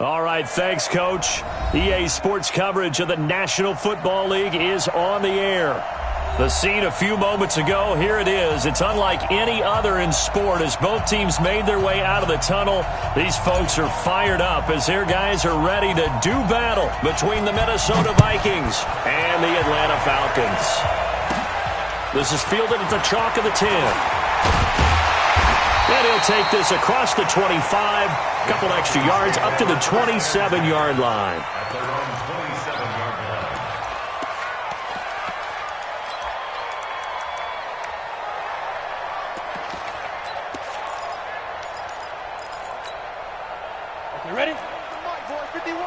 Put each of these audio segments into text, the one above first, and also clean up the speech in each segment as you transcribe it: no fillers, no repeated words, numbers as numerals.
All right, thanks, Coach. EA Sports coverage of the National Football League is on the air. The scene a few moments ago, here it is. It's unlike any other in sport as both teams made their way out of the tunnel. These folks are fired up as their guys are ready to do battle between the Minnesota Vikings and the Atlanta Falcons. This is fielded at the chalk of the 10. And he'll take this across the 25, a couple extra yards, up to the 27-yard line. You ready? 51.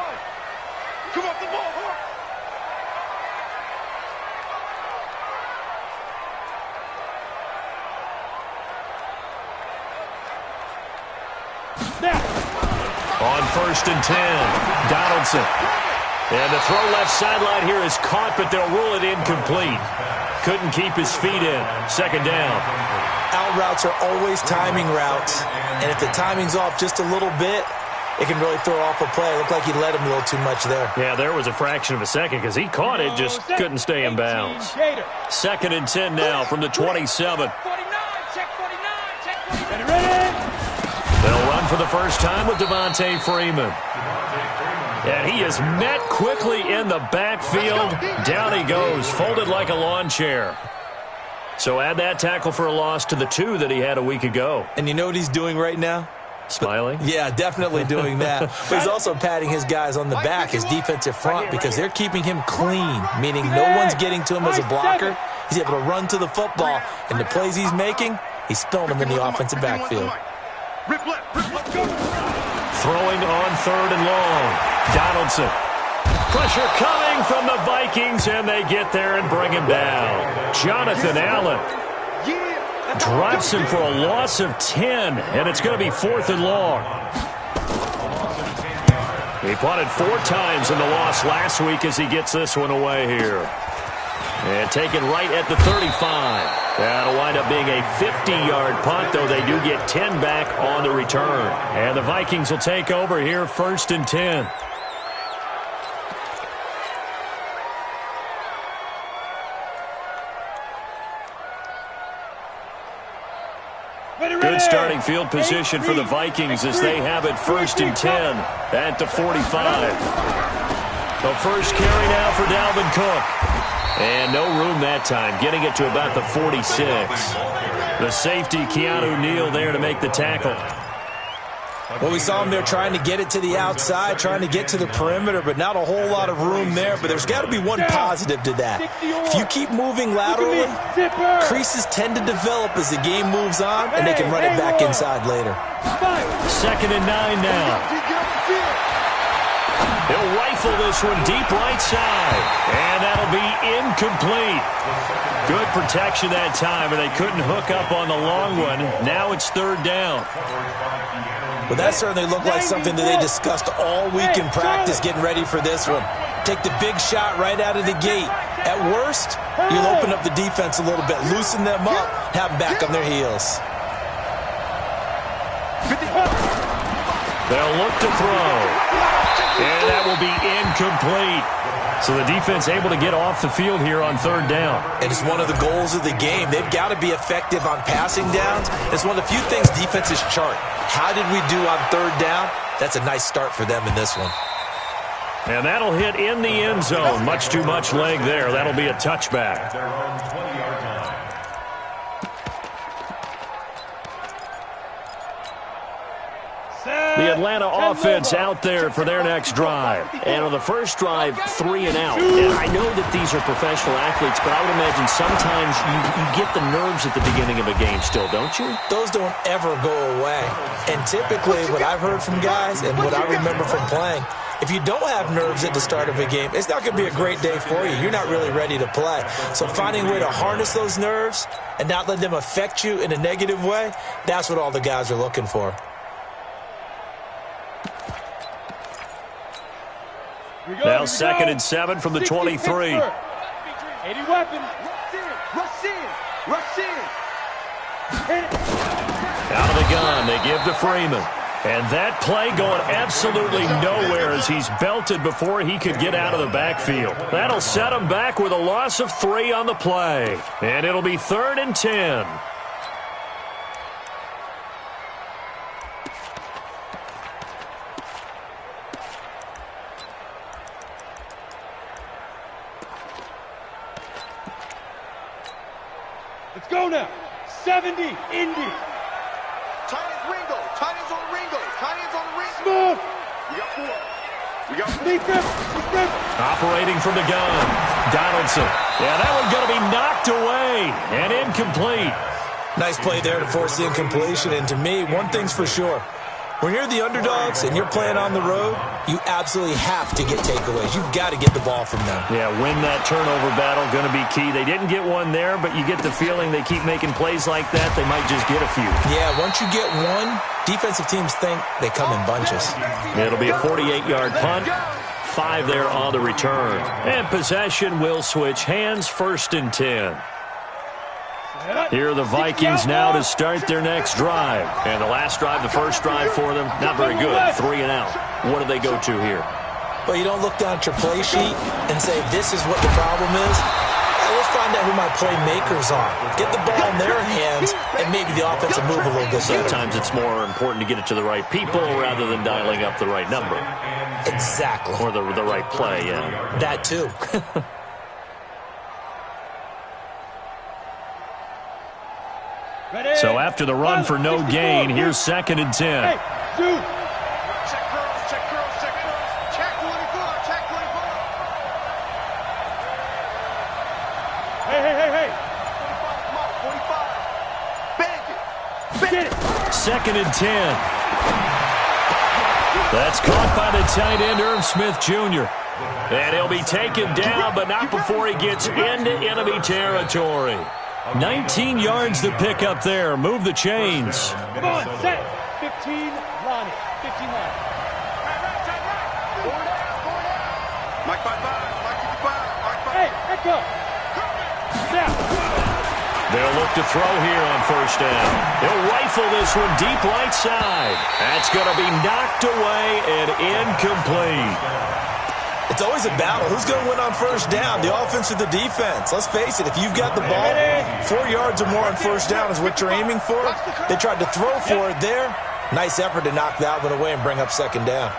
Come off the ball. On 1st and 10, Donaldson. And the throw left sideline here is caught, but they'll rule it incomplete. Couldn't keep his feet in. 2nd down. Out routes are always timing routes, and if the timing's off just a little bit, it can really throw off a play. It looked like he let him a little too much there. Yeah, there was a fraction of a second because he caught it, just couldn't stay in bounds. 2nd and 10 now from the 27. They'll run for the first time with Devontae Freeman. And he is met quickly in the backfield. Down he goes, folded like a lawn chair. So add that tackle for a loss to the 2 that he had a week ago. And you know what he's doing right now? Smiling? Yeah, definitely doing that. But he's also patting his guys on the back, his defensive front, because they're keeping him clean, meaning no one's getting to him as a blocker. He's able to run to the football, and the plays he's making, he's spilling them in the offensive backfield. Throwing on 3rd and long. Donaldson. Pressure coming from the Vikings, and they get there and bring him down. Jonathan Allen drops him for a loss of 10, and it's going to be 4th and long. He punted 4 times in the loss last week as he gets this one away here. And taken right at the 35. That'll wind up being a 50-yard punt, though they do get 10 back on the return. And the Vikings will take over here 1st and 10. Good starting field position for the Vikings as they have it 1st and 10 at the 45. The first carry now for Dalvin Cook. And no room that time, getting it to about the 46. The safety, Keanu Neal, there to make the tackle. Well, we saw him there trying to get it to the outside, trying to get to the perimeter, but not a whole lot of room there. But there's got to be one positive to that. If you keep moving laterally, creases tend to develop as the game moves on, and they can run it back inside later. 2nd and 9 now. He'll rifle this one deep right side, and that'll be incomplete. Good protection that time, and they couldn't hook up on the long one. Now it's 3rd down. Well, that certainly looked like something that they discussed all week in practice getting ready for this one. Take the big shot right out of the gate. At worst, you'll open up the defense a little bit, loosen them up, have them back on their heels. They'll look to throw. And that will be incomplete. So the defense able to get off the field here on 3rd down. And it's one of the goals of the game. They've got to be effective on passing downs. It's one of the few things defenses chart. How did we do on 3rd down? That's a nice start for them in this one. And that'll hit in the end zone. Much too much leg there. That'll be a touchback. The Atlanta offense out there for their next drive. And on the first drive, 3 and out. And I know that these are professional athletes, but I would imagine sometimes you get the nerves at the beginning of a game still, don't you? Those don't ever go away. And typically what I've heard from guys and what I remember from playing, if you don't have nerves at the start of a game, it's not going to be a great day for you. You're not really ready to play. So finding a way to harness those nerves and not let them affect you in a negative way, that's what all the guys are looking for. Now 2nd and 7 from the 23. 80 weapons. Rush in. Out of the gun, they give to Freeman. And that play going absolutely nowhere as he's belted before he could get out of the backfield. That'll set him back with a loss of 3 on the play. And it'll be 3rd and 10. Let's go now. 70, Indy. Tight ends Ringo. Tight ends on Ringo. Tight ends on Ringo. Smooth. We got 4. We got 4. Defense. Operating from the gun. Donaldson. Yeah, that one's going to be knocked away and incomplete. Nice play there to force the incompletion. And to me, one thing's for sure. When you're the underdogs and you're playing on the road, you absolutely have to get takeaways. You've got to get the ball from them. Yeah, win that turnover battle, going to be key. They didn't get one there, but you get the feeling they keep making plays like that, they might just get a few. Yeah, once you get one, defensive teams think they come in bunches. It'll be a 48-yard punt. 5 there on the return. And possession will switch hands, 1st and 10. Here are the Vikings now to start their next drive. And the last drive, the first drive for them, not very good. 3 and out. What do they go to here? Well, you don't look down at your play sheet and say, this is what the problem is. Let's find out who my playmakers are. Get the ball in their hands, and maybe the offense will move a little bit better. Sometimes it's more important to get it to the right people rather than dialing up the right number. Exactly. Or the right play, yeah. That too. So after the run for no gain, here's 2nd and 10. Hey, dude. Check girls, check girls, check girls. Check 24, check 24. Hey. 45. Bang it. Get it. 2nd and 10. That's caught by the tight end, Irv Smith Jr. And he'll be taken down, but not before he gets into enemy territory. 19 yards to pick up there. Move the chains. Come on, set. 15, Lonnie. 15 Lonnie. Mike 5-5. Mike 55. Hey, let go. Now. They'll look to throw here on 1st down. They'll rifle this one deep right side. That's going to be knocked away and incomplete. It's always a battle. Who's going to win on 1st down, the offense or the defense? Let's face it, if you've got the ball, 4 yards or more on 1st down is what you're aiming for. They tried to throw for it there. Nice effort to knock that one away and bring up 2nd down.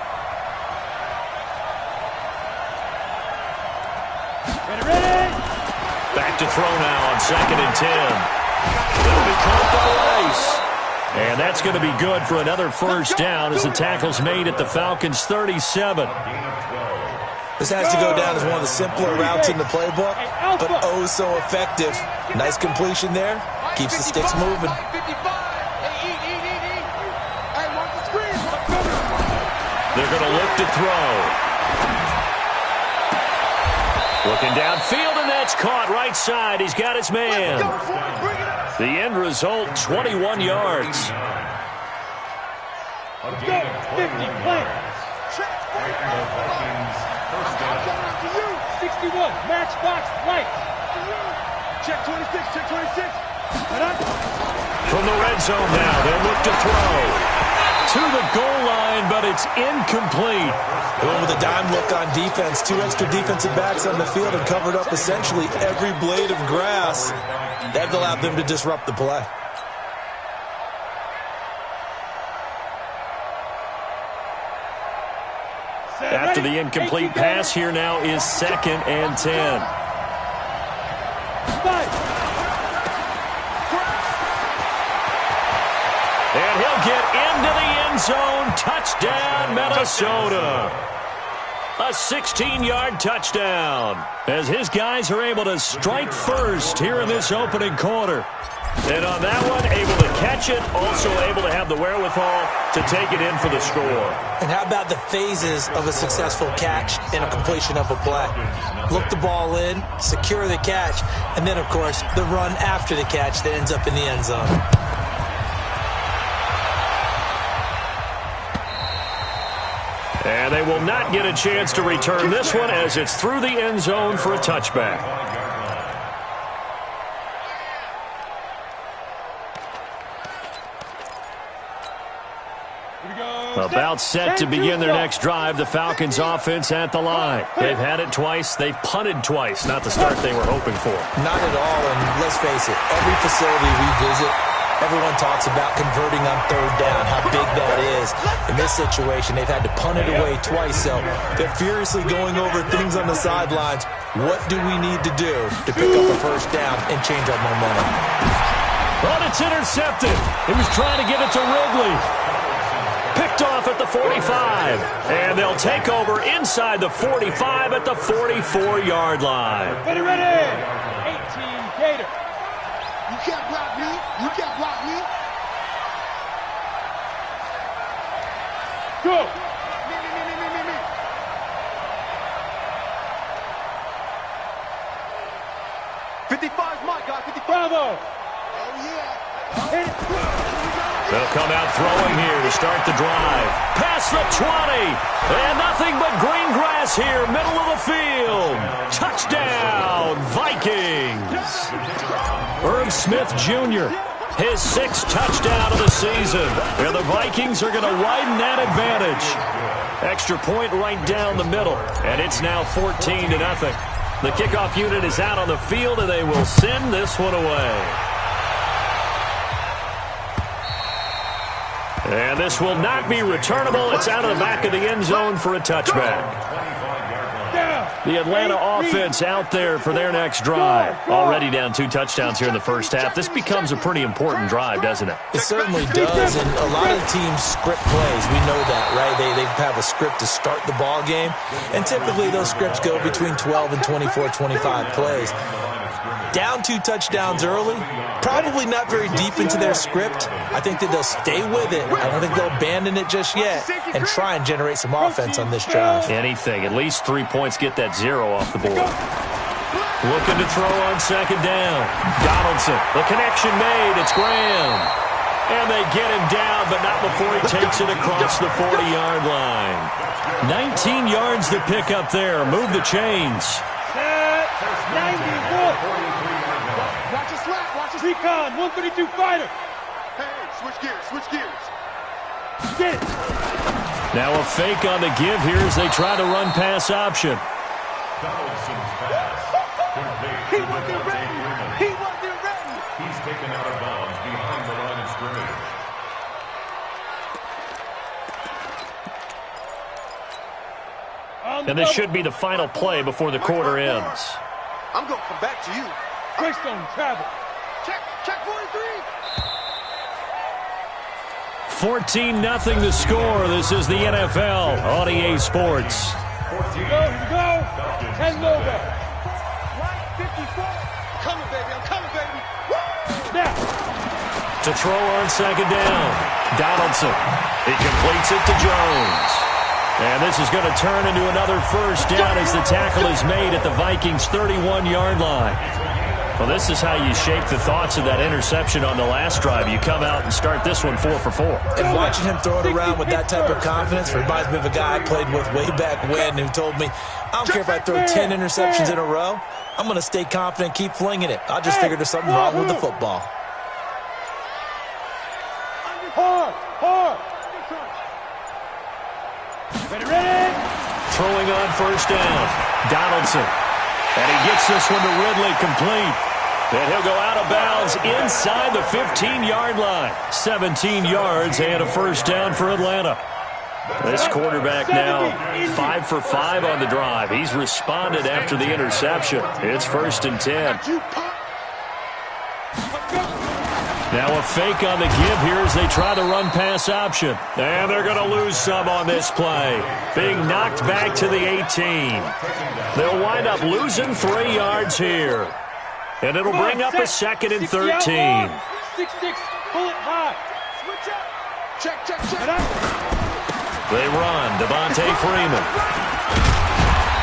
Back to throw now on 2nd and 10. That'll be caught by Rice. And that's going to be good for another 1st down as the tackle's made at the Falcons' 37. This has to go down as one of the simpler routes in the playbook, but oh so effective. Nice completion there. Keeps the sticks moving. They're going to look to throw. Looking downfield, and that's caught right side. He's got his man. The end result, 21 yards. 50 play. 61, matchbox, light. Check 26, check 26. From the red zone now, they'll look to throw. To the goal line, but it's incomplete. Going with a dime look on defense. 2 extra defensive backs on the field and covered up essentially every blade of grass. That allowed them to disrupt the play. After the incomplete pass, here now is 2nd and 10. And he'll get into the end zone. Touchdown, Minnesota. A 16-yard touchdown as his guys are able to strike first here in this opening quarter. And on that one, able to catch it, also able to have the wherewithal to take it in for the score. And how about the phases of a successful catch and a completion of a play? Look the ball in, secure the catch, and then, of course, the run after the catch that ends up in the end zone. And they will not get a chance to return this one as it's through the end zone for a touchback. About set to begin their next drive, the Falcons offense at the line. They've had it twice. They've punted twice. Not the start they were hoping for. Not at all, and let's face it, every facility we visit, everyone talks about converting on third down, how big that is. In this situation, they've had to punt it away twice, so they're furiously going over things on the sidelines. What do we need to do to pick up a first down and change our momentum? But it's intercepted. He was trying to give it to Ridley. Picked off at the 45. And they'll take over inside the 45 at the 44-yard line. Ready, ready. 18 Gator. You can't block me. You can't block me. Go. Me. 55's my guy. 55. Bravo. Oh, yeah. Hit it. They'll come out throwing here to start the drive. Past the 20. And nothing but green grass here, middle of the field. Touchdown, Vikings. Irv Smith Jr., his 6th touchdown of the season. And the Vikings are going to widen that advantage. Extra point right down the middle. And it's now 14-0. The kickoff unit is out on the field, and they will send this one away. And this will not be returnable. It's out of the back of the end zone for a touchback. The Atlanta offense out there for their next drive. Already down 2 touchdowns here in the first half. This becomes a pretty important drive, doesn't it? It certainly does, and a lot of teams script plays. We know that, right? They have a script to start the ball game, and typically those scripts go between 12 and 24, 25 plays. Down 2 touchdowns early, probably not very deep into their script. I think that they'll stay with it. I don't think they'll abandon it just yet and try and generate some offense on this drive. Anything. At least 3 points get that 0 off the board. Looking to throw on second down. Donaldson. The connection made. It's Graham. And they get him down, but not before he takes it across the 40-yard line. 19 yards to pick up there. Move the chains. 91. Watch your slap. Watch your recon. 132 fighter. Hey, switch gears. Get it. Now a fake on the give here as they try to run pass option. He wasn't ready. He's taken out of bounds behind the line of scrimmage. And this should be the final play before the quarter ends. I'm going to come back to you. Greystone travel. Check 43. 14-0 the score. This is the NFL on EA Sports. Here we go. 10 over. Right 54. I'm coming, baby. Now. To throw on second down. Donaldson. He completes it to Jones. And this is going to turn into another first down as the tackle is made at the Vikings' 31-yard line. Well, this is how you shape the thoughts of that interception on the last drive. You come out and start this one 4 for 4. And watching him throw it around with that type of confidence reminds me of a guy I played with way back when who told me, I don't care if I throw 10 interceptions in a row, I'm going to stay confident, keep flinging it. I just figured there's something wrong with the football. Hard. Ready. Throwing on first down. Donaldson. And he gets this one to Ridley complete. And he'll go out of bounds inside the 15-yard line. 17 yards and a first down for Atlanta. This quarterback now 5 for 5 on the drive. He's responded after the interception. It's 1st and 10. Now a fake on the give here as they try to run pass option. And they're going to lose some on this play. Being knocked back to the 18. They'll wind up losing 3 yards here. And it'll bring up a 2nd and 13. 6-6, pull it high. Switch up. Check. They run. Devontae Freeman.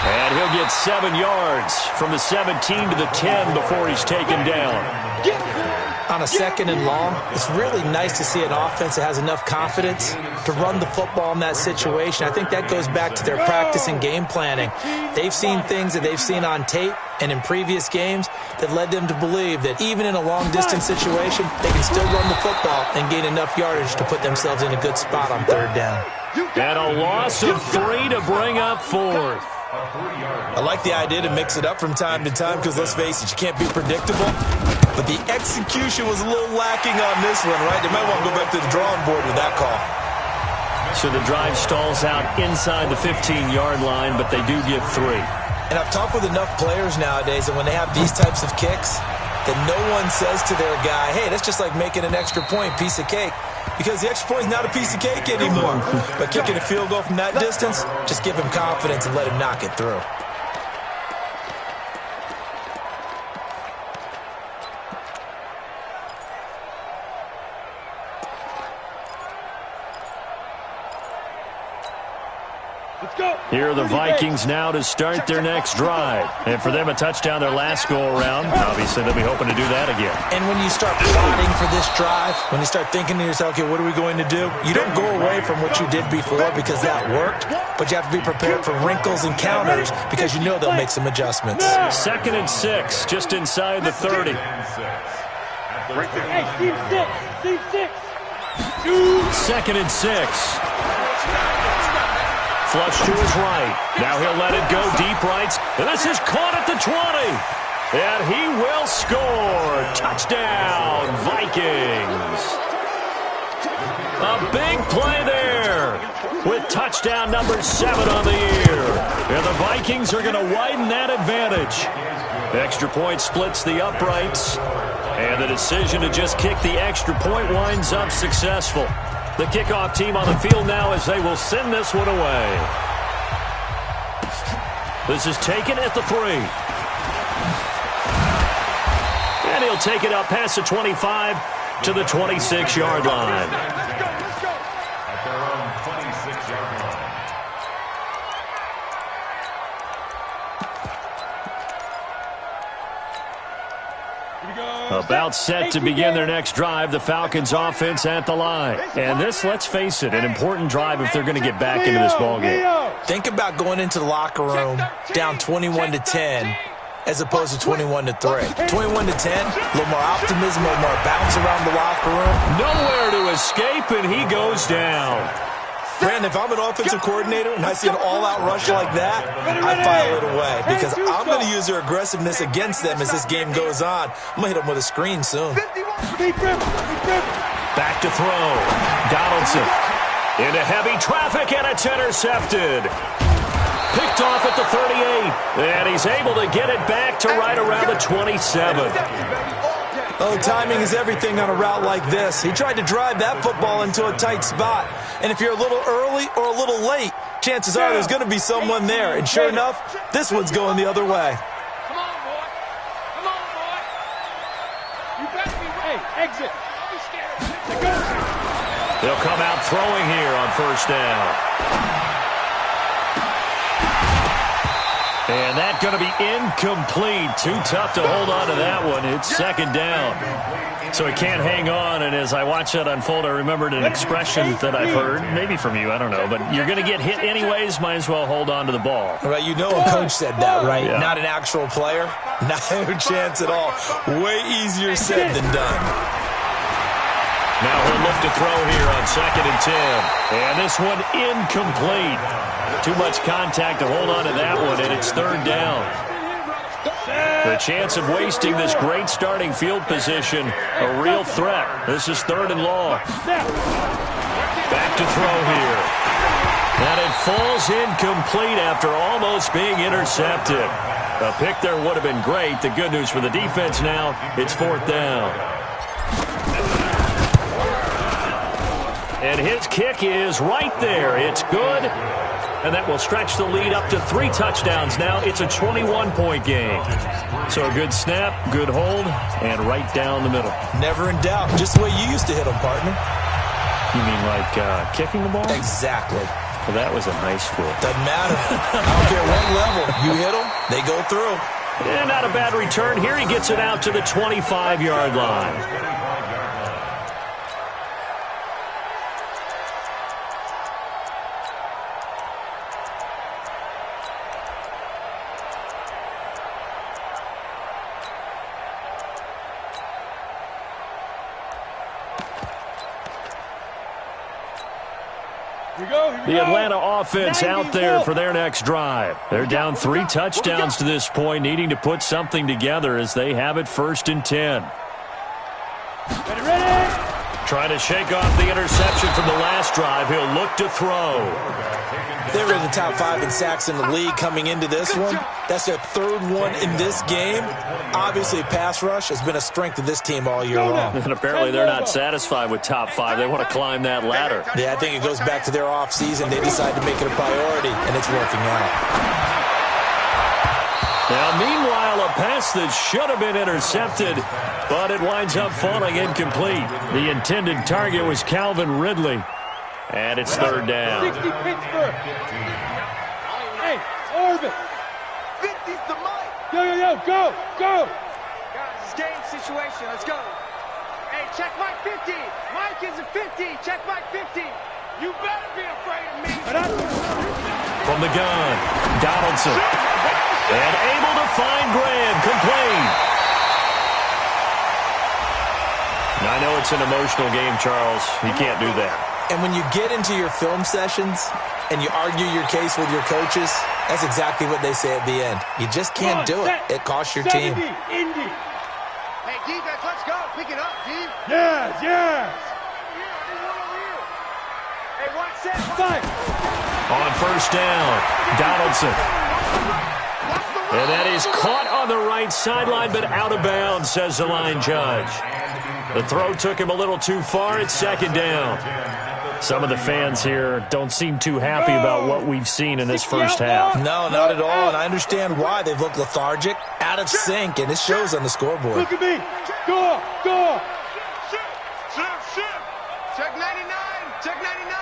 And he'll get 7 yards from the 17 to the 10 before he's taken down. On a 2nd and long, it's really nice to see an offense that has enough confidence to run the football in that situation. I think that goes back to their practice and game planning. They've seen things that they've seen on tape, And in previous games, that led them to believe that even in a long-distance situation, they can still run the football and gain enough yardage to put themselves in a good spot on third down. And a loss of 3 to bring up fourth. I like the idea to mix it up from time to time because, let's face it, you can't be predictable. But the execution was a little lacking on this one, right? They might want to go back to the drawing board with that call. So the drive stalls out inside the 15-yard line, but they do give 3. And I've talked with enough players nowadays that when they have these types of kicks, that no one says to their guy, hey, that's just like making an extra point, piece of cake. Because the extra point is not a piece of cake anymore. But kicking a field goal from that distance, just give him confidence and let him knock it through. Here are the Vikings now to start their next drive. And for them, a touchdown their last go-around. Obviously, they'll be hoping to do that again. And when you start plotting for this drive, when you start thinking to yourself, okay, what are we going to do? You don't go away from what you did before because that worked, but you have to be prepared for wrinkles and counters because you know they'll make some adjustments. 2nd and 6, just inside the 30. Hey, Steve 6. 2nd and 6. Flush to his right. Now he'll let it go deep right. And this is caught at the 20. And he will score. Touchdown, Vikings. A big play there with touchdown number 7 on the year. And the Vikings are going to widen that advantage. Extra point splits the uprights. And the decision to just kick the extra point winds up successful. The kickoff team on the field now as they will send this one away. This is taken at the 3. And he'll take it up past the 25 to the 26-yard line. At their own 26-yard line. About set to begin their next drive, the Falcons offense at the line. And this, let's face it, an important drive if they're going to get back into this ballgame. Think about going into the locker room down 21-10 as opposed to 21-3. 21-10, a little more optimism, a little more bounce around the locker room. Nowhere to escape, and he goes down. Brandon, if I'm an offensive coordinator and I see an all-out rush like that, I file it away because I'm going to use their aggressiveness against them as this game goes on. I'm going to hit them with a screen soon. Back to throw. Donaldson into heavy traffic, and it's intercepted. Picked off at the 38, and he's able to get it back to right around the 27. Oh, timing is everything on a route like this. He tried to drive that football into a tight spot. And if you're a little early or a little late, chances are there's going to be someone there. And sure enough, this one's going the other way. Come on, boy. Come on, boy. You better be ready. Exit. Don't be scared. They'll come out throwing here on first down. And that's going to be incomplete. Too tough to hold on to that one. It's 2nd down. So he can't hang on. And as I watch that unfold, I remembered an expression that I've heard, maybe from you, I don't know. But you're going to get hit anyways, might as well hold on to the ball. Right, you know a coach said that, right? Yeah. Not an actual player. Not a chance at all. Way easier said than done. Now he'll look to throw here on 2nd and 10. And this one incomplete. Too much contact to hold on to that one, and it's 3rd down. The chance of wasting this great starting field position, a real threat. This is 3rd and long. Back to throw here. And it falls incomplete after almost being intercepted. A pick there would have been great. The good news for the defense now, it's 4th down. And his kick is right there. It's good. And that will stretch the lead up to 3 touchdowns now. It's a 21-point game. So a good snap, good hold, and right down the middle. Never in doubt. Just the way you used to hit them, partner. You mean like kicking the ball? Exactly. Well, that was in high school. Doesn't matter. I don't care what level. You hit them, they go through. And not a bad return. Here he gets it out to the 25-yard line. The Atlanta offense out there for their next drive. They're down 3 touchdowns to this point, needing to put something together as they have it 1st and 10. Trying to shake off the interception from the last drive. He'll look to throw. They were in the top 5 in sacks in the league coming into this one. That's their 3rd one in this game. Obviously, pass rush has been a strength of this team all year long. And apparently they're not satisfied with top 5. They want to climb that ladder. Yeah, I think it goes back to their offseason. They decided to make it a priority, and it's working out. Now, meanwhile, a pass that should have been intercepted, but it winds up falling incomplete. The intended target was Calvin Ridley. And it's 3rd down. 60 Pittsburgh. Hey, Orbit. 50's the mic. Go. Guys, it's game situation. Let's go. Hey, check Mike 50. Mike is a 50. Check Mike 50. You better be afraid of me. From the gun, Donaldson. And able to find Graham, complete. Now, I know it's an emotional game, Charles. You can't do that. And when you get into your film sessions and you argue your case with your coaches, that's exactly what they say at the end. You just can't do it. It costs your team. Indy. Hey, defense, let's go. Pick it up, D. Yes. Hey, watch that. Fight. On 1st down, Donaldson. And that is caught on the right sideline, but out of bounds, says the line judge. The throw took him a little too far. It's 2nd down. Some of the fans here don't seem too happy about what we've seen in this first half. No, not at all, and I understand why. They've looked lethargic, out of sync, and it shows on the scoreboard. Look at me. Go. Shift. Check 99. Check 99.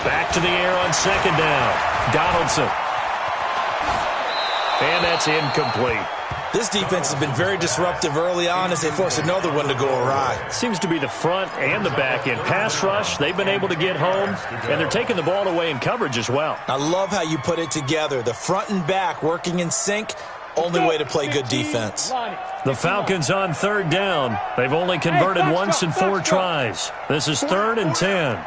Back to the air on 2nd down. Donaldson. And that's incomplete. This defense has been very disruptive early on as they force another one to go awry. Seems to be the front and the back end. Pass rush, they've been able to get home, and they're taking the ball away in coverage as well. I love how you put it together. The front and back working in sync, only way to play good defense. The Falcons on 3rd down. They've only converted once in 4 tries. This is 3rd and 10.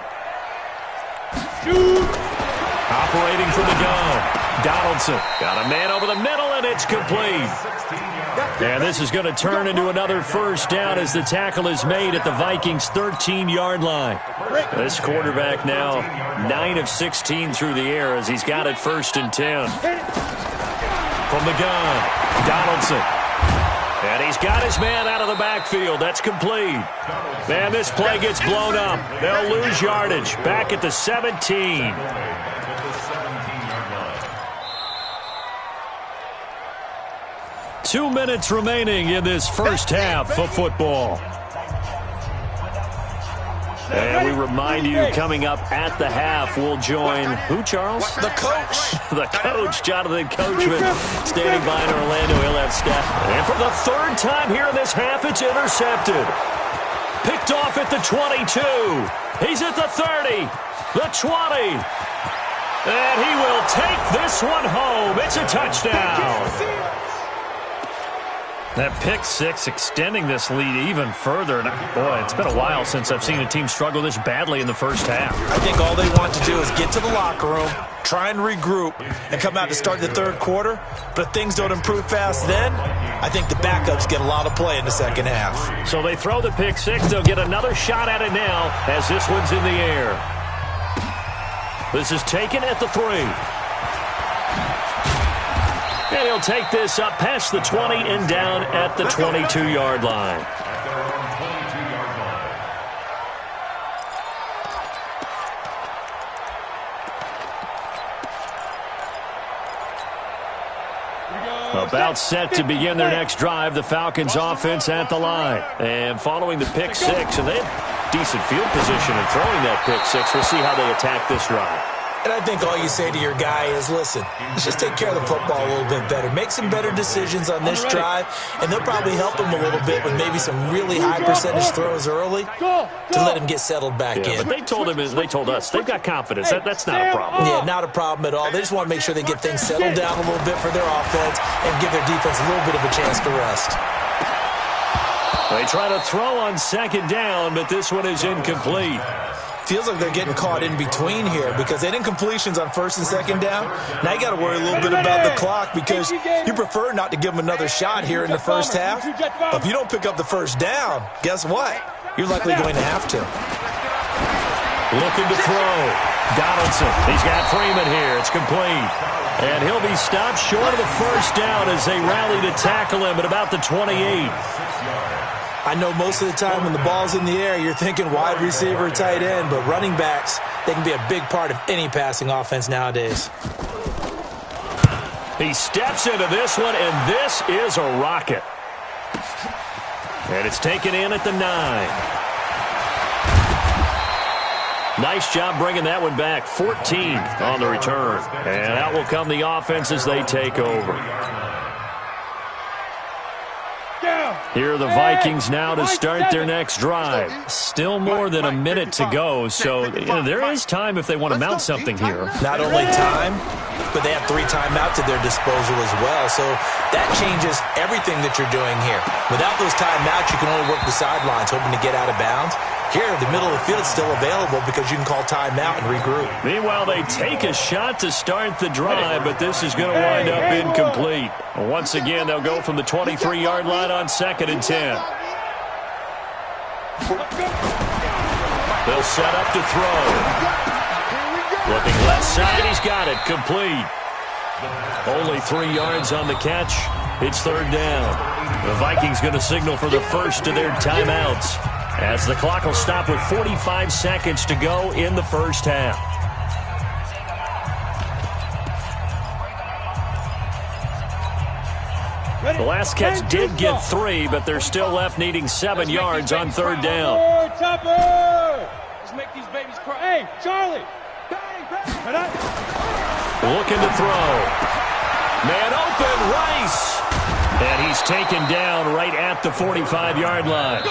Operating from the gun. Donaldson got a man over the middle, and it's complete. And this is going to turn into another 1st down as the tackle is made at the Vikings' 13-yard line. This quarterback now 9 of 16 through the air as he's got it 1st and 10. From the gun, Donaldson. And he's got his man out of the backfield. That's complete. Man, this play gets blown up. They'll lose yardage. Back at the 17. 2 minutes remaining in this first half of football. And we remind you, coming up at the half, we'll join who, Charles? The coach. The coach, Jonathan Coachman, standing by in Orlando. He'll have stat. And for the 3rd time here in this half, it's intercepted. Picked off at the 22. He's at the 30, the 20. And he will take this one home. It's a touchdown. That pick 6 extending this lead even further. And boy, it's been a while since I've seen a team struggle this badly in the first half. I think all they want to do is get to the locker room, try and regroup, and come out to start the 3rd quarter. But if things don't improve fast then, I think the backups get a lot of play in the 2nd half. So they throw the pick 6. They'll get another shot at it now as this one's in the air. This is taken at the 3. And he'll take this up past the 20 and down at the 22-yard line. About set to begin their next drive, the Falcons offense at the line. And following the pick 6, and they have decent field position in throwing that pick 6. We'll see how they attack this drive. And I think all you say to your guy is, listen, let's just take care of the football a little bit better. Make some better decisions on this drive, and they'll probably help him a little bit with maybe some really high percentage throws early to let him get settled back in. But they told us they've got confidence. That's not a problem. Yeah, not a problem at all. They just want to make sure they get things settled down a little bit for their offense and give their defense a little bit of a chance to rest. They try to throw on second down, but this one is incomplete. Feels like they're getting caught in between here because they didn't completions on first and second down. Now you got to worry a little bit about the clock because you prefer not to give them another shot here in the first half. But if you don't pick up the first down, guess what? You're likely going to have to. Looking to throw. Donaldson. He's got Freeman here. It's complete. And he'll be stopped short of the first down as they rally to tackle him at about the 28. I know most of the time when the ball's in the air, you're thinking wide receiver, tight end, but running backs, they can be a big part of any passing offense nowadays. He steps into this one, and this is a rocket. And it's taken in at the 9. Nice job bringing that one back. 14 on the return. And out will come the offense as they take over. Here are the Vikings now to start their next drive. Still more than a minute to go, so there is time if they want to mount something here. Not only time, but they have 3 timeouts at their disposal as well, so that changes everything that you're doing here. Without those timeouts, you can only work the sidelines, hoping to get out of bounds. Here, the middle of the field is still available because you can call timeout and regroup. Meanwhile, they take a shot to start the drive, but this is going to wind up incomplete. Once again, they'll go from the 23-yard line on 2nd and 10. They'll set up to throw. Looking left side, he's got it. Complete. Only 3 yards on the catch. It's 3rd down. The Vikings going to signal for the first of their timeouts, as the clock will stop with 45 seconds to go in the first half. The last catch did get 3, but they're still left needing 7 yards on 3rd down. Let's make these babies cry. Hey, Charlie. Looking to throw. Man open, Rice. And he's taken down right at the 45-yard line.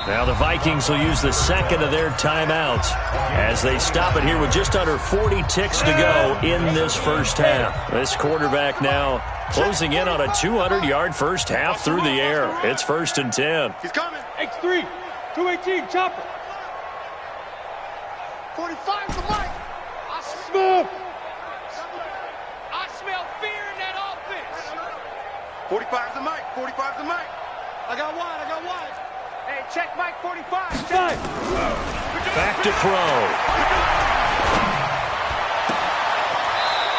Now the Vikings will use the second of their timeouts as they stop it here with just under 40 ticks to go in this first half. This quarterback now closing in on a 200-yard first half through the air. It's 1st and 10. He's coming. X3, 218, chopper. 45 to Mike. Smooth. I smell fear in that offense. 45 to Mike. 45 to Mike. I got wide. Hey, check Mike 45. Check. Back to throw.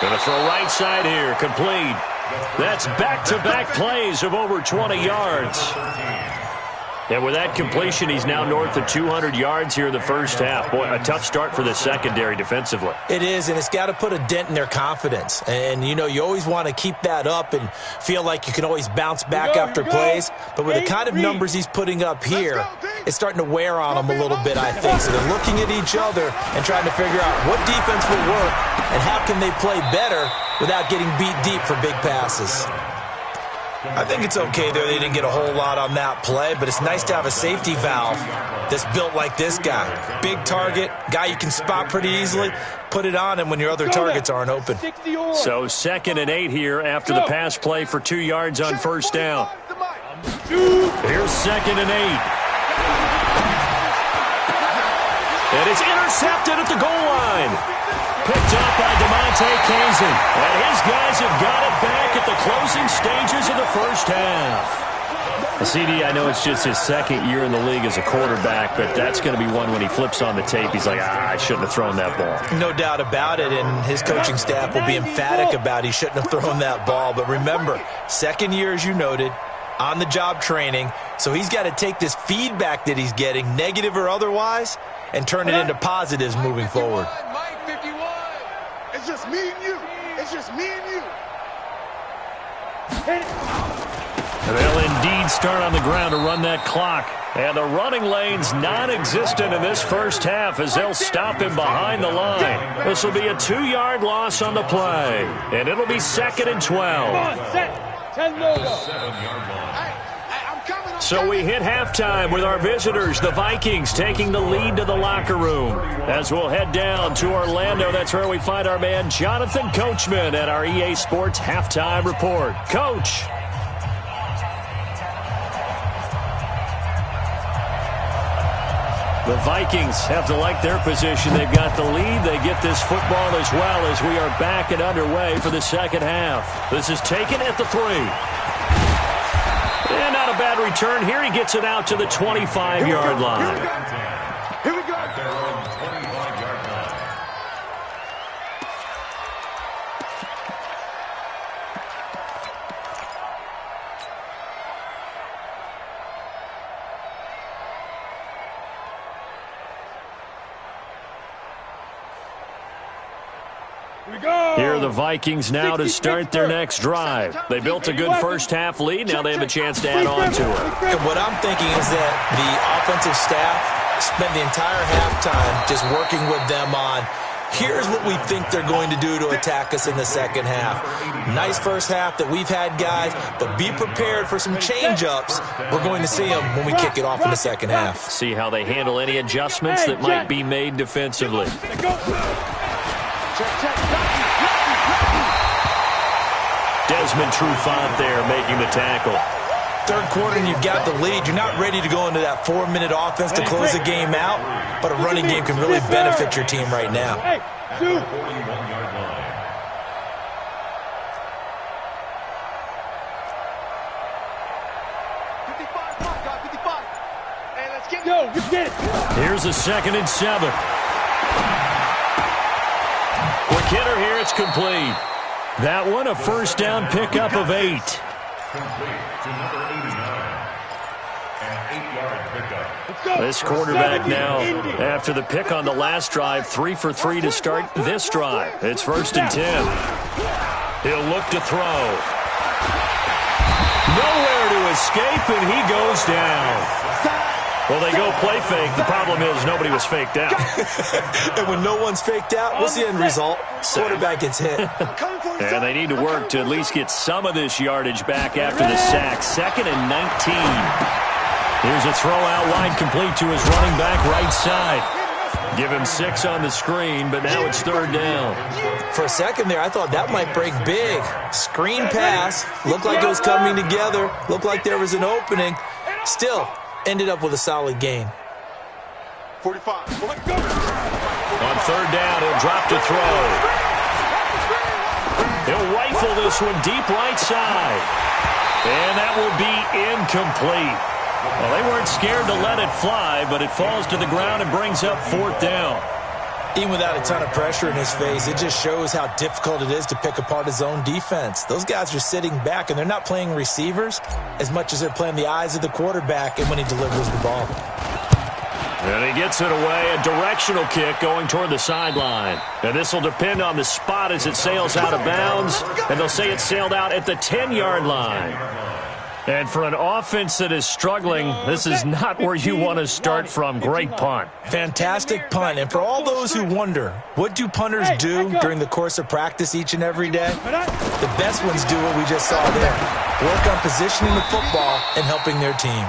Gonna throw right side here. Complete. That's back-to-back plays of over 20 yards. And with that completion, he's now north of 200 yards here in the first half. Boy, a tough start for the secondary defensively. It is, and it's got to put a dent in their confidence. And, you always want to keep that up and feel like you can always bounce back after plays. But with the kind of numbers he's putting up here, it's starting to wear on them a little bit, I think. So they're looking at each other and trying to figure out what defense will work and how can they play better without getting beat deep for big passes. I think it's okay there. They didn't get a whole lot on that play, but it's nice to have a safety valve that's built like this guy. Big target, guy you can spot pretty easily. Put it on him when your other targets aren't open. So 2nd and 8 here after the pass play for 2 yards on first down. Here's 2nd and 8. And it's intercepted at the goal line. Picked up by DeMonte Kazin. And his guys have got it back at the closing stages of the first half. CD, I know it's just his 2nd year in the league as a quarterback, but that's going to be one when he flips on the tape, he's like, I shouldn't have thrown that ball. No doubt about it, and his coaching staff will be emphatic about he shouldn't have thrown that ball. But remember, 2nd year, as you noted, on-the-job training, so he's got to take this feedback that he's getting, negative or otherwise, and turn it into positives moving forward. It's just me and you. It's just me and you. They'll indeed start on the ground to run that clock. And the running lane's non-existent in this first half as they'll stop him behind the line. This will be a 2-yard loss on the play. And it'll be 2nd and 12. Come on, set. 10 logo. So we hit halftime with our visitors, the Vikings, taking the lead to the locker room. As we'll head down to Orlando, that's where we find our man Jonathan Coachman at our EA Sports Halftime Report. Coach. The Vikings have to like their position. They've got the lead. They get this football as well as we are back and underway for the second half. This is taken at the 3. And not a bad return here. He gets it out to the 25-yard line. Here we go. Here are the Vikings now to start their next drive. They built a good first-half lead. Now they have a chance to add on to it. And what I'm thinking is that the offensive staff spent the entire halftime just working with them on, here's what we think they're going to do to attack us in the second half. Nice first half that we've had, guys, but be prepared for some change-ups. We're going to see them when we kick it off in the second half. See how they handle any adjustments that might be made defensively. Desmond Trufant there making the tackle. Third quarter and you've got the lead. You're not ready to go into that 4-minute offense to close the game out, but a running game can really benefit your team right now. Here's a 2nd and 7. Quick hitter here, it's complete. That one, a first down pickup of 8. This quarterback now, after the pick on the last drive, 3 for 3 to start this drive. It's 1st and 10. He'll look to throw. Nowhere to escape, and he goes down. Well, they go play fake. The problem is nobody was faked out. And when no one's faked out, what's the end result? Quarterback gets hit. And they need to work to at least get some of this yardage back after the sack. 2nd and 19. Here's a throw out wide, complete to his running back right side. Give him 6 on the screen, but now it's 3rd down. For a second there, I thought that might break big. Screen pass. Looked like it was coming together. Looked like there was an opening. Still, ended up with a solid gain. 45. On 3rd down, he'll drop to throw. He'll rifle this one deep right side. And that will be incomplete. Well, they weren't scared to let it fly, but it falls to the ground and brings up 4th down. Even without a ton of pressure in his face, it just shows how difficult it is to pick apart his own defense. Those guys are sitting back, and they're not playing receivers as much as they're playing the eyes of the quarterback and when he delivers the ball. And he gets it away, a directional kick going toward the sideline. And this will depend on the spot as it sails out of bounds, and they'll say it sailed out at the 10-yard line. And for an offense that is struggling, this is not where you want to start from. Great punt. Fantastic punt. And for all those who wonder, what do punters do during the course of practice each and every day? The best ones do what we just saw there. Work on positioning the football and helping their team.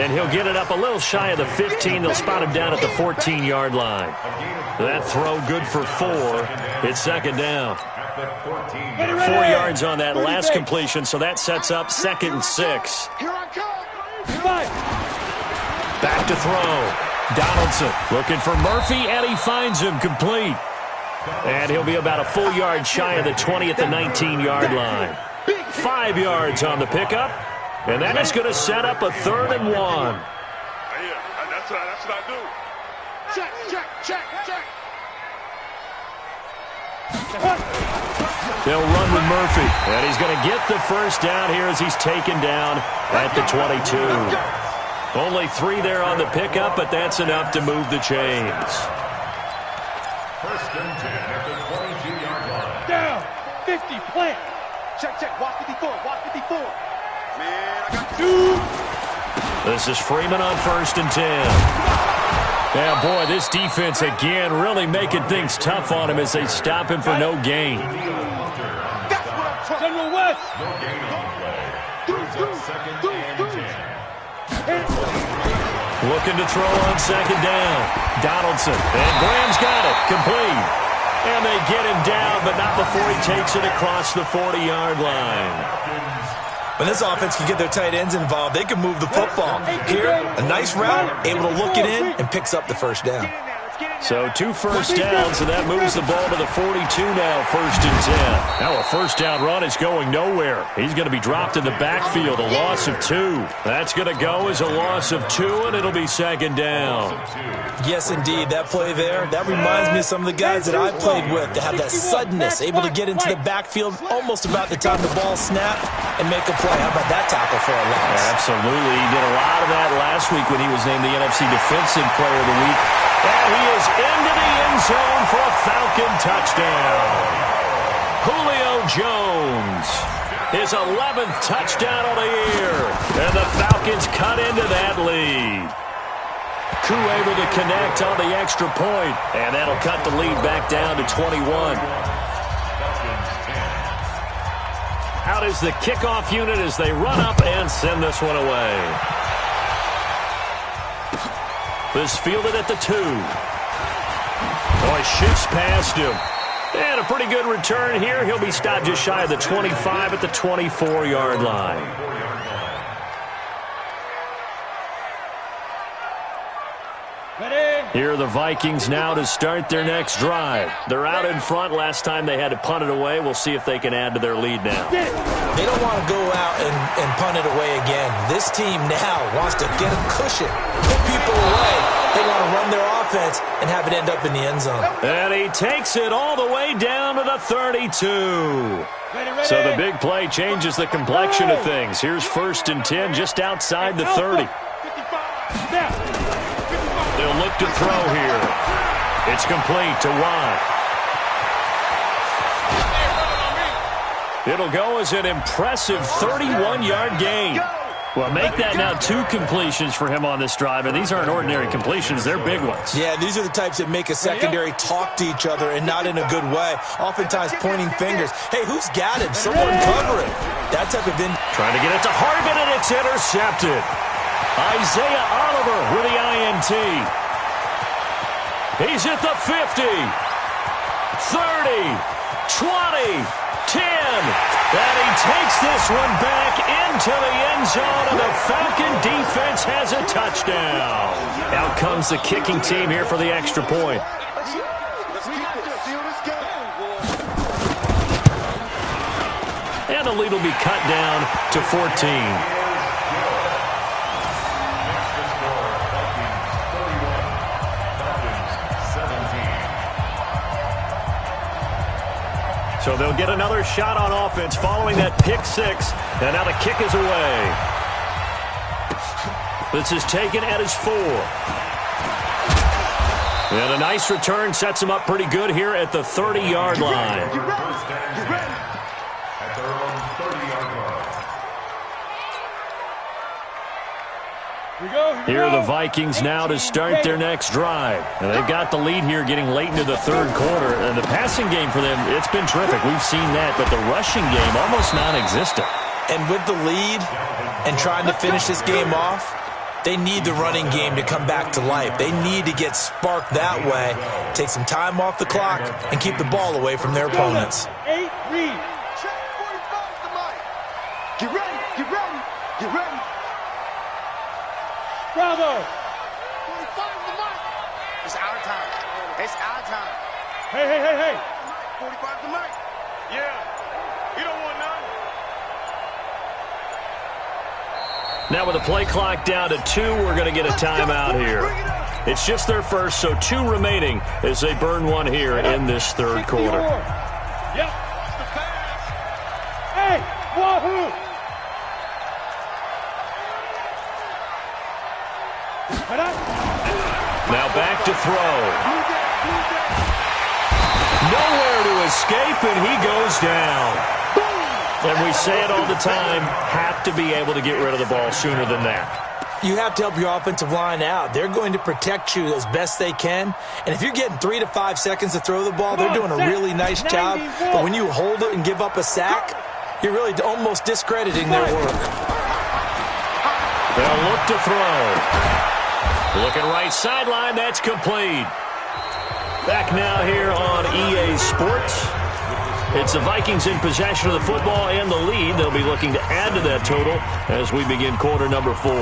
And he'll get it up a little shy of the 15. They'll spot him down at the 14-yard line. That throw good for 4. It's 2nd down. 4 yards on that last completion, so that sets up 2nd and 6. Back to throw. Donaldson looking for Murphy, and he finds him complete. And he'll be about a full yard shy of the 20 at the 19-yard line. 5 yards on the pickup, and that is going to set up a 3rd and 1. Yeah, that's what I do. Check. They'll run with Murphy, and he's going to get the first down here as he's taken down at the 22. Only 3 there on the pickup, but that's enough to move the chains. 1st and 10 at the 22-yard line. Down, 50, plant. Check, walk 54. Man, I got 2. This is Freeman on 1st and 10. Yeah, boy, this defense again really making things tough on him as they stop him for no gain. General West. No gain on the play. Brings up 2nd and 10. Looking to throw on 2nd down. Donaldson, and Graham's got it, complete. And they get him down, but not before he takes it across the 40-yard line. When this offense can get their tight ends involved, they can move the football. Here, a nice route, able to look it in, and picks up the first down. So 2 first downs, and that moves the ball to the 42 now, 1st and 10. Now a first down run is going nowhere. He's going to be dropped in the backfield, a loss of 2. That's going to go as a loss of 2, and it'll be 2nd down. Yes, indeed. That play there, that reminds me of some of the guys that I've played with that have that suddenness, able to get into the backfield almost about the time the ball snapped and make a play. How about that tackle for a loss? Absolutely. He did a lot of that last week when he was named the NFC Defensive Player of the Week. And he is into the end zone for a Falcon touchdown. Julio Jones, his 11th touchdown of the year. And the Falcons cut into that lead. Koo able to connect on the extra point, and that'll cut the lead back down to 21. Out is the kickoff unit as they run up and send this one away. This fielded at the 2. Oh, he shoots past him. And a pretty good return here. He'll be stopped just shy of the 25 at the 24-yard line. Here are the Vikings now to start their next drive. They're out in front. Last time they had to punt it away. We'll see if they can add to their lead now. They don't want to go out and punt it away again. This team now wants to get a cushion, put people away. They want to run their offense and have it end up in the end zone. And he takes it all the way down to the 32. So the big play changes the complexion of things. Here's 1st and 10 just outside the 30. They'll look to throw here. It's complete to Watt. It'll go as an impressive 31-yard gain. Well, make that now 2 completions for him on this drive, and these aren't ordinary completions. They're big ones. Yeah, these are the types that make a secondary talk to each other and not in a good way. Oftentimes pointing fingers. Hey, who's got him? Someone cover it. That type of trying to get it to Hargan, and it's intercepted. Isaiah Oliver with the INT. He's at the 50, 30, 20, 10. And he takes this one back into the end zone, and the Falcon defense has a touchdown. Out comes the kicking team here for the extra point. And the lead will be cut down to 14. So they'll get another shot on offense following that pick 6. And now the kick is away. This is taken at his 4. And a nice return sets him up pretty good here at the 30-yard line. At their own 30-yard line. Here are the Vikings now to start their next drive. And they've got the lead here getting late into the 3rd quarter. And the passing game for them, it's been terrific. We've seen that. But the rushing game, almost non-existent. And with the lead and trying to finish this game off, they need the running game to come back to life. They need to get sparked that way, take some time off the clock, and keep the ball away from their opponents. 8, read. Check 45 the mic. Get ready, get ready, get ready. Bravo. 45 the mic. It's our time. It's our time. Hey. 45 the mic. Yeah. You don't want none. Now with the play clock down to 2, we're going to get a timeout here. It's just their first, so 2 remaining as they burn one here in this 3rd quarter. Yep. Hey, wahoo! Now back to throw. Nowhere to escape, and he goes down. And we say it all the time, have to be able to get rid of the ball sooner than that. You have to help your offensive line out. They're going to protect you as best they can. And if you're getting 3 to 5 seconds to throw the ball, they're doing a really nice job. But when you hold it and give up a sack, you're really almost discrediting their work. They'll look to throw. Looking right sideline, that's complete. Back now here on EA Sports. It's the Vikings in possession of the football and the lead. They'll be looking to add to that total as we begin quarter number 4.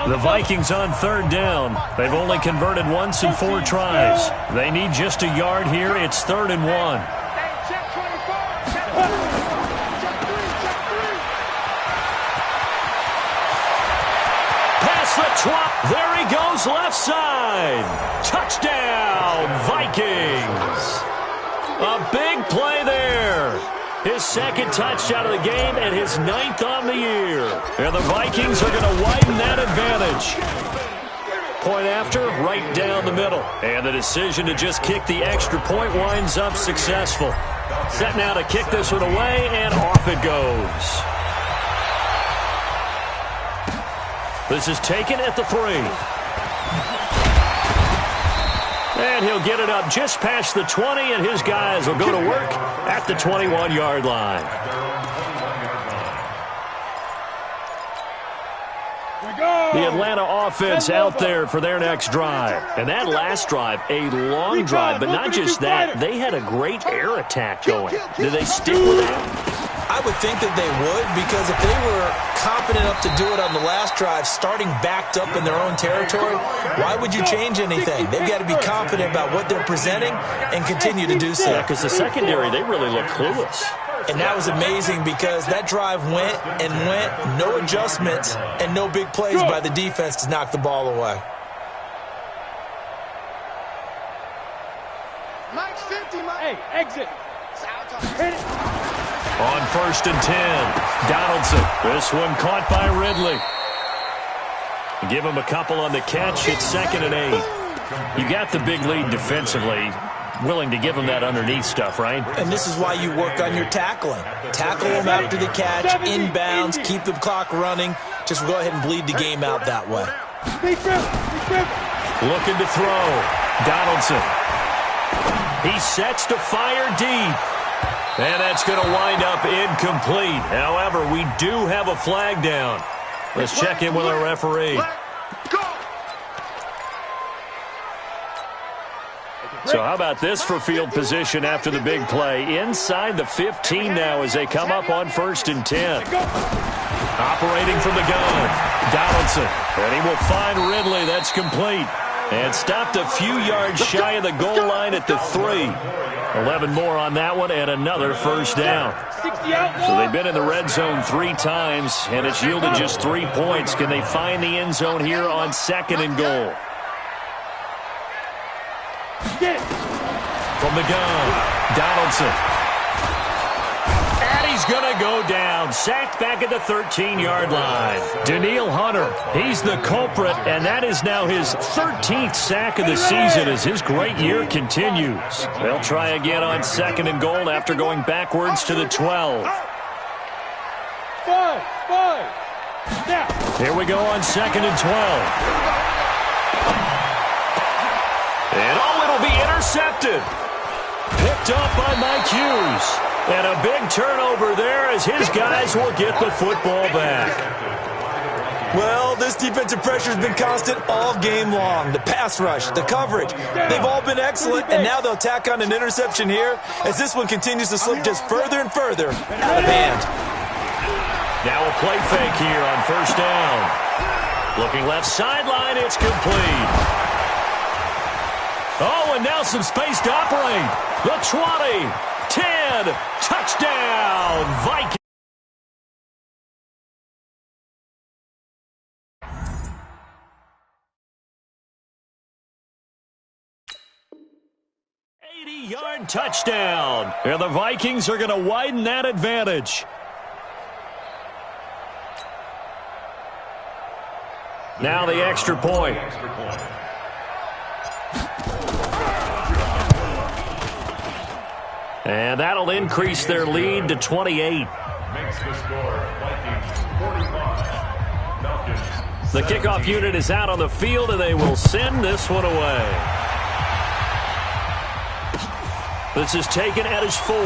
The Vikings on third down. They've only converted once in 4 tries. They need just a yard here. It's 3rd and 1. Pass the twat. There he goes, left side. Touchdown, Vikings. A big play there. His 2nd touchdown of the game and his 9th on the year. And the Vikings are going to widen that advantage. Point after, right down the middle. And the decision to just kick the extra point winds up successful. Set now to kick this one away, and off it goes. This is taken at the 3. And he'll get it up just past the 20, and his guys will go to work at the 21-yard line. The Atlanta offense out there for their next drive. And that last drive, a long drive, but not just that. They had a great air attack going. Do they stick with that? I would think that they would, because if they were competent enough to do it on the last drive, starting backed up in their own territory, why would you change anything? They've got to be confident about what they're presenting and continue to do so. Yeah, because the secondary, they really look clueless. And that was amazing because that drive went and went, no adjustments and no big plays by the defense to knock the ball away. Mike's 50, Mike. Hey, exit. Hit it. On 1st and 10, Donaldson. This one caught by Ridley. Give him a couple on the catch. It's 2nd and 8. You got the big lead defensively. Willing to give him that underneath stuff, right? And this is why you work on your tackling. Tackle them after the catch, inbounds, keep the clock running. Just go ahead and bleed the game out that way. Looking to throw. Donaldson. He sets to fire deep. And that's going to wind up incomplete. However, we do have a flag down. Let's check in with our referee. So how about this for field position after the big play? Inside the 15 now as they come up on 1st and 10. Operating from the gun, Donaldson. And he will find Ridley. That's complete. And stopped a few yards shy of the goal line at the 3. 11 more on that one and another 1st down. So they've been in the red zone 3 times, and it's yielded just 3 points. Can they find the end zone here on 2nd and goal? From the gun, Donaldson. And he's going to go down. Sacked back at the 13-yard line. Danielle Hunter, he's the culprit, and that is now his 13th sack of the season as his great year continues. They'll try again on 2nd and goal after going backwards to the 12. Here we go on 2nd and 12. And it'll be intercepted. Picked up by Mike Hughes. And a big turnover there as his guys will get the football back. Well, this defensive pressure has been constant all game long. The pass rush, the coverage, they've all been excellent, and now they'll tack on an interception here as this one continues to slip just further and further out of hand. Now a play fake here on 1st down. Looking left sideline, it's complete. Oh, and now some space to operate. The 20, 10, touchdown, Vikings. Yard touchdown. And the Vikings are going to widen that advantage. Now the extra point. And that'll increase their lead to 28. Makes the score Vikings 45. Falcons. The kickoff unit is out on the field, and they will send this one away. This is taken at his 4.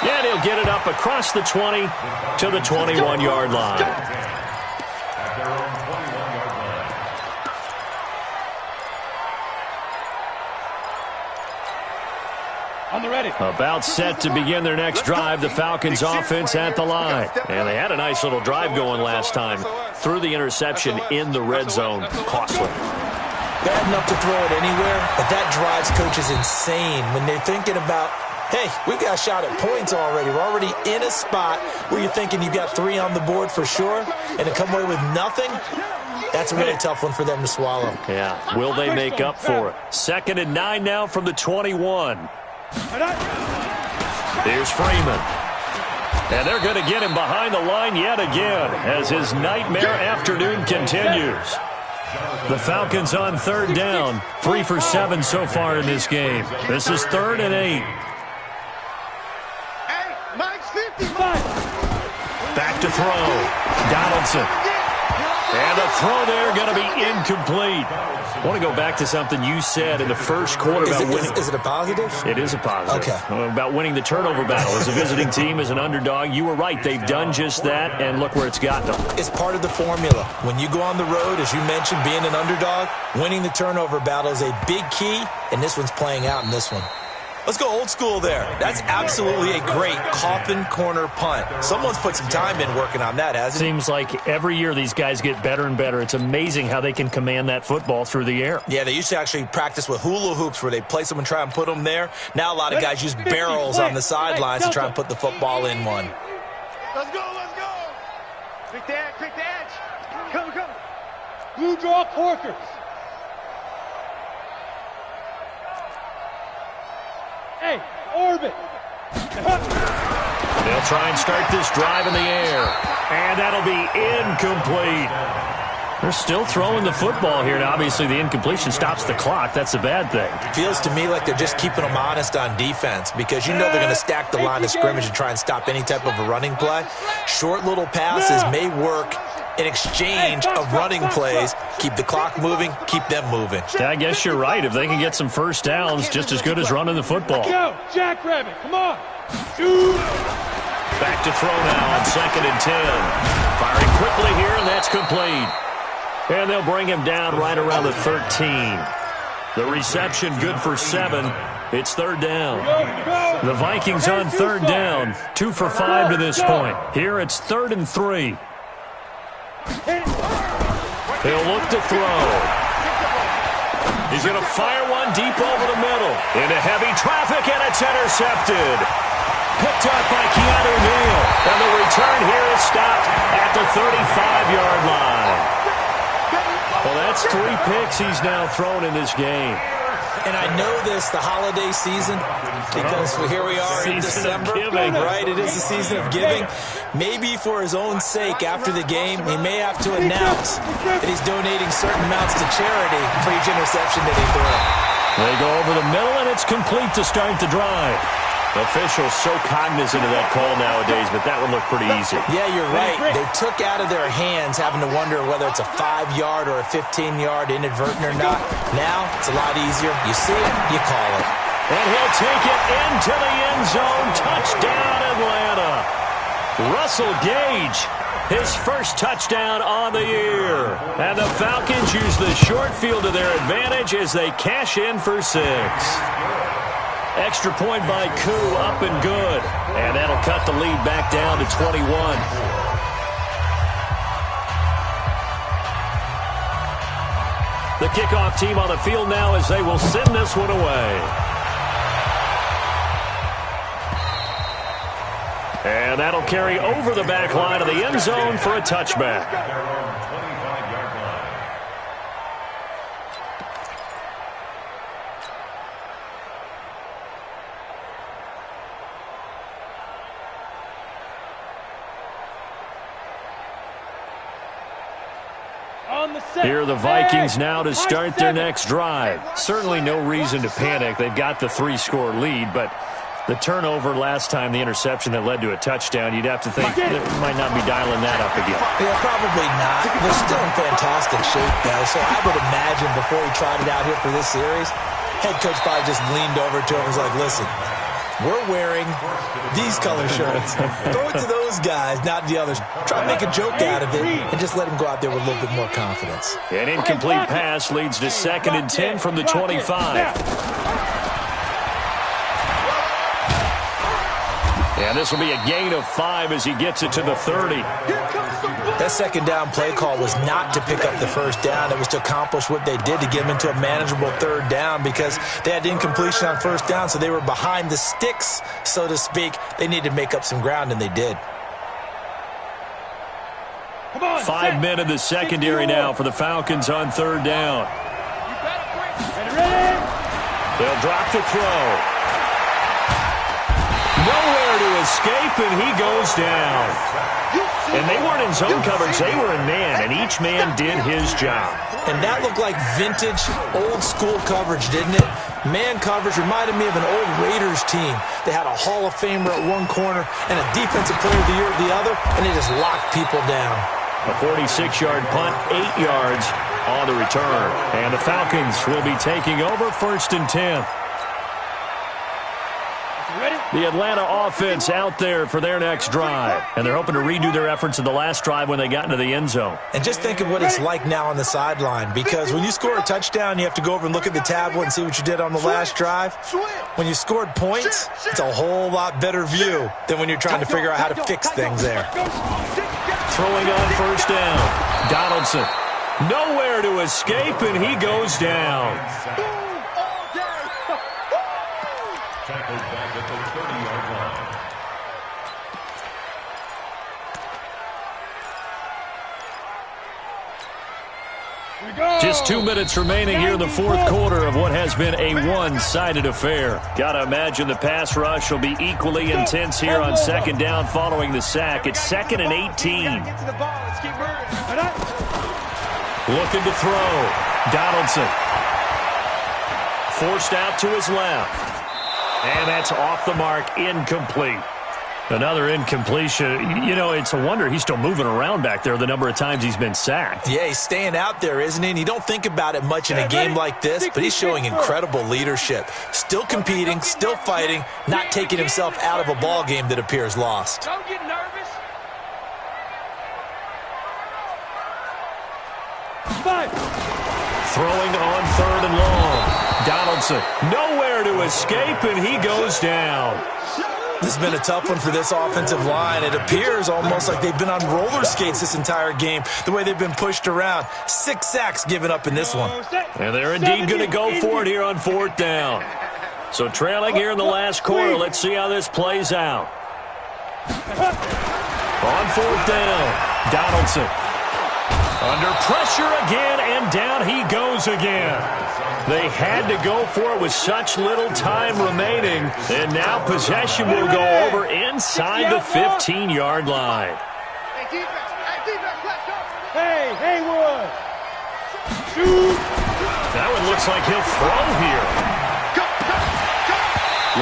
And he'll get it up across the 20 to the 21-yard line. At their own 21-yard you ready. About set to begin their next drive, the Falcons offense at the line. And they had a nice little drive going last time. Threw the interception in the red zone. Costly. Bad enough to throw it anywhere, but that drives coaches insane when they're thinking about, hey, we got a shot at points already. We're already in a spot where you're thinking you got 3 on the board for sure, and to come away with nothing, that's a really tough one for them to swallow. Yeah, will they make up for it? 2nd and 9 now from the 21. Here's Freeman. And they're going to get him behind the line yet again as his nightmare afternoon continues. The Falcons on 3rd down, 3 for 7 so far in this game. This is 3rd and 8. Hey, Mike's 55. Back to throw. Donaldson. And the throw there going to be incomplete. I want to go back to something you said in the first quarter about winning. Is it a positive? It is a positive. Okay. About winning the turnover battle as a visiting team, as an underdog. You were right. They've done just that, and look where it's gotten them. It's part of the formula. When you go on the road, as you mentioned, being an underdog, winning the turnover battle is a big key, and this one's playing out in this one. Let's go old school there. That's absolutely a great coffin corner punt. Someone's put some time in working on that, hasn't it? Seems like every year these guys get better and better. It's amazing how they can command that football through the air. Yeah, they used to actually practice with hula hoops where they place them and try and put them there. Now a lot of guys use barrels on the sidelines to try and put the football in one. Let's go, let's go. Quick the edge. Come. Blue draw Corkers. Hey, orbit. They'll try and start this drive in the air. And that'll be incomplete. They're still throwing the football here. Now, obviously, the incompletion stops the clock. That's a bad thing. Feels to me like they're just keeping them honest on defense because you know they're going to stack the line of scrimmage and try and stop any type of a running play. Short little passes may work in exchange of running plays. Keep the clock moving, keep them moving. Yeah, I guess you're right. If they can get some first downs, just as good as running the football. Go, Jackrabbit, come on. Back to throw now on 2nd and 10. Firing quickly here, and that's complete. And they'll bring him down right around the 13. The reception good for 7. It's 3rd down. The Vikings on 3rd down. 2 for 5 to this point. Here it's 3rd and 3. He'll look to throw. He's going to fire one deep over the middle. Into heavy traffic, and it's intercepted. Picked up by Keanu Neal. And the return here is stopped at the 35-yard line. Well, that's 3 picks he's now thrown in this game. And I know this, the holiday season, because here we are in December, right? It is the season of giving. Maybe for his own sake, after the game, he may have to announce that he's donating certain amounts to charity for each interception that he threw. They go over the middle, and it's complete to start the drive. Officials so cognizant of that call nowadays, but that one looked pretty easy. Yeah, you're right. They took out of their hands having to wonder whether it's a 5-yard or a 15-yard inadvertent or not. Now, it's a lot easier. You see it, you call it. And he'll take it into the end zone. Touchdown, Atlanta. Russell Gage, his first touchdown on the year. And the Falcons use the short field to their advantage as they cash in for 6. Extra point by Koo, up and good. And that'll cut the lead back down to 21. The kickoff team on the field now as they will send this one away. And that'll carry over the back line of the end zone for a touchback. Here are the Vikings now to start their next drive. Certainly no reason to panic. They've got the 3-score lead, but the turnover last time, the interception that led to a touchdown, you'd have to think they might not be dialing that up again. Yeah, probably not. They're still in fantastic shape, though, so I would imagine before he tried it out here for this series, head coach probably just leaned over to him and was like, listen, we're wearing these color shirts. Throw it to those guys, not the others. Try to make a joke out of it and just let him go out there with a little bit more confidence. An incomplete pass leads to 2nd and 10 from the 25. And this will be a gain of 5 as he gets it to the 30. That second down play call was not to pick up the first down. It was to accomplish what they did, to get them into a manageable third down, because they had incompletion on first down, so they were behind the sticks, so to speak. They needed to make up some ground, and they did. 5 men in the secondary now for the Falcons on third down. They'll drop to throw. Nowhere to escape, and he goes down. And they weren't in zone coverage. They were in man, and each man did his job. And that looked like vintage, old-school coverage, didn't it? Man coverage reminded me of an old Raiders team. They had a Hall of Famer at one corner and a Defensive Player of the Year at the other, and they just locked people down. A 46-yard punt, 8 yards on the return. And the Falcons will be taking over 1st and 10. The Atlanta offense out there for their next drive. And they're hoping to redo their efforts in the last drive when they got into the end zone. And just think of what it's like now on the sideline, because when you score a touchdown, you have to go over and look at the tablet and see what you did on the last drive. When you scored points, it's a whole lot better view than when you're trying to figure out how to fix things there. Throwing on first down. Donaldson. Nowhere to escape, and he goes down. Tackled back at the 30-yard line. Just 2 minutes remaining here in the fourth quarter of what has been a one-sided affair. Gotta imagine the pass rush will be equally intense here on second down following the sack. It's 2nd and 18. Looking to throw. Donaldson. Forced out to his left. And that's off the mark, incomplete. Another incompletion. You know, it's a wonder he's still moving around back there the number of times he's been sacked. Yeah, he's staying out there, isn't he? And you don't think about it much in a game like this, but he's showing incredible leadership. Still competing, still fighting, not taking himself out of a ball game that appears lost. Don't get nervous. 5. Throwing on 3rd and long. Donaldson, nowhere to escape, and he goes down. This has been a tough one for this offensive line. It appears almost like they've been on roller skates this entire game, the way they've been pushed around. 6 sacks given up in this one. And they're indeed going to go for it here on 4th down. So trailing here in the last quarter, let's see how this plays out. On 4th down, Donaldson. Under pressure again, and down he goes again. They had to go for it with such little time remaining, and now possession will go over inside the 15-yard line. Hey, defense, let's go. Hey, Haywood. Shoot. That one looks like he'll throw here.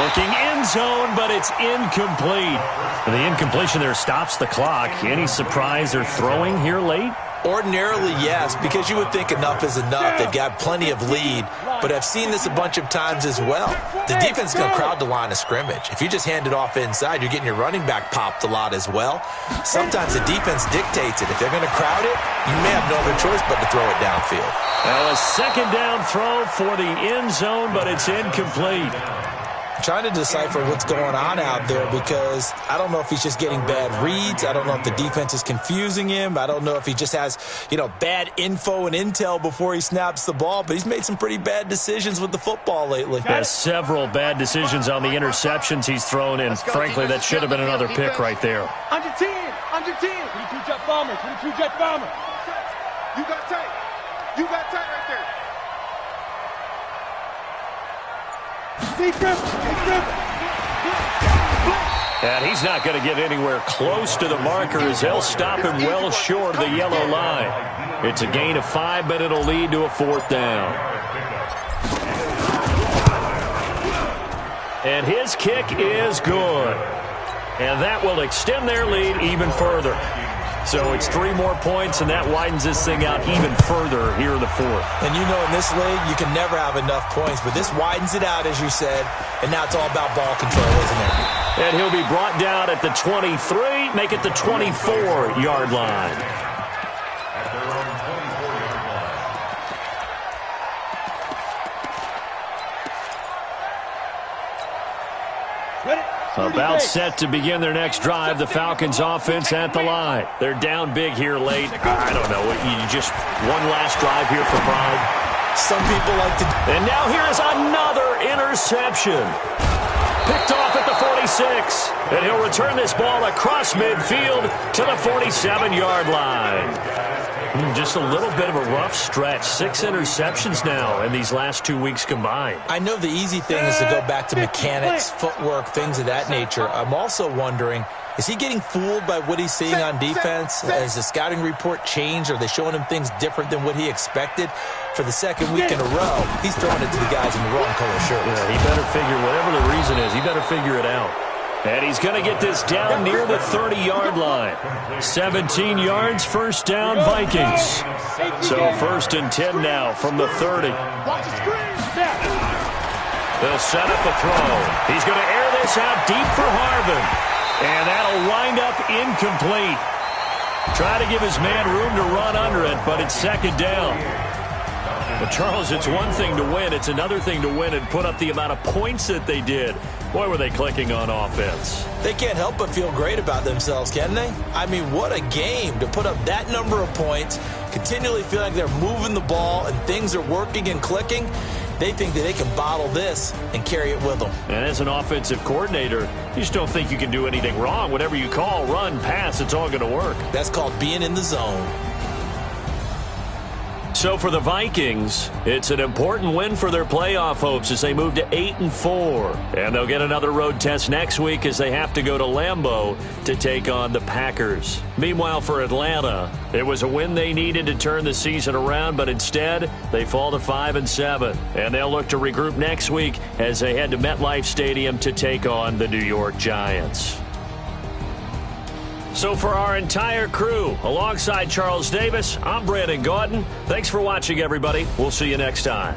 Looking end zone, but it's incomplete. And the incompletion there stops the clock. Any surprise they're throwing here late? Ordinarily, yes, because you would think enough is enough. They've got plenty of lead, but I've seen this a bunch of times as well. The defense is going to crowd the line of scrimmage. If you just hand it off inside, you're getting your running back popped a lot as well. Sometimes the defense dictates it. If they're going to crowd it, you may have no other choice but to throw it downfield. Well, a second down throw for the end zone, but it's incomplete. Trying to decipher what's going on out there, because I don't know if he's just getting bad reads. I don't know if the defense is confusing him. I don't know if he just has, bad info and intel before he snaps the ball, but he's made some pretty bad decisions with the football lately. Has several bad decisions on the interceptions he's thrown, and frankly, that should have been another pick right there. Under 10. 22 jet bomber. 22 jet bomber. You got tight. You got tight right there. And he's not going to get anywhere close to the marker as they'll stop him well short of the yellow line. It's a gain of 5, but it'll lead to a 4th down. And his kick is good. And that will extend their lead even further. So it's 3 more points, and that widens this thing out even further here in the 4th. And in this league, you can never have enough points, but this widens it out, as you said, and now it's all about ball control, isn't it? And he'll be brought down at the 23, make it the 24-yard line. At their own 24-yard line. Ready, About set to begin their next drive, the Falcons offense at the line. They're down big here late. I don't know. You just one last drive here for pride. Some people like to. And now here is another interception. Picked off at the 46. And he'll return this ball across midfield to the 47-yard line. Just a little bit of a rough stretch. 6 interceptions now in these last 2 weeks combined. I know the easy thing is to go back to mechanics, footwork, things of that nature. I'm also wondering, is he getting fooled by what he's seeing on defense? Has the scouting report changed? Are they showing him things different than what he expected? For the second week in a row, he's throwing it to the guys in the wrong color shirts. Yeah, he better figure, whatever the reason is, he better figure it out. And he's going to get this down near the 30-yard line. 17 yards, first down, Vikings. So 1st and 10 now from the 30. They'll set up a throw. He's going to air this out deep for Harvin. And that'll wind up incomplete. Try to give his man room to run under it, but it's 2nd down. Well, Charles, it's one thing to win. It's another thing to win and put up the amount of points that they did. Boy, were they clicking on offense. They can't help but feel great about themselves, can they? I mean, what a game to put up that number of points, continually feeling like they're moving the ball and things are working and clicking. They think that they can bottle this and carry it with them. And as an offensive coordinator, you just don't think you can do anything wrong. Whatever you call, run, pass, it's all going to work. That's called being in the zone. So for the Vikings, it's an important win for their playoff hopes as they move to 8-4. And they'll get another road test next week as they have to go to Lambeau to take on the Packers. Meanwhile, for Atlanta, it was a win they needed to turn the season around, but instead they fall to 5-7. And they'll look to regroup next week as they head to MetLife Stadium to take on the New York Giants. So for our entire crew, alongside Charles Davis, I'm Brandon Gaudin. Thanks for watching, everybody. We'll see you next time.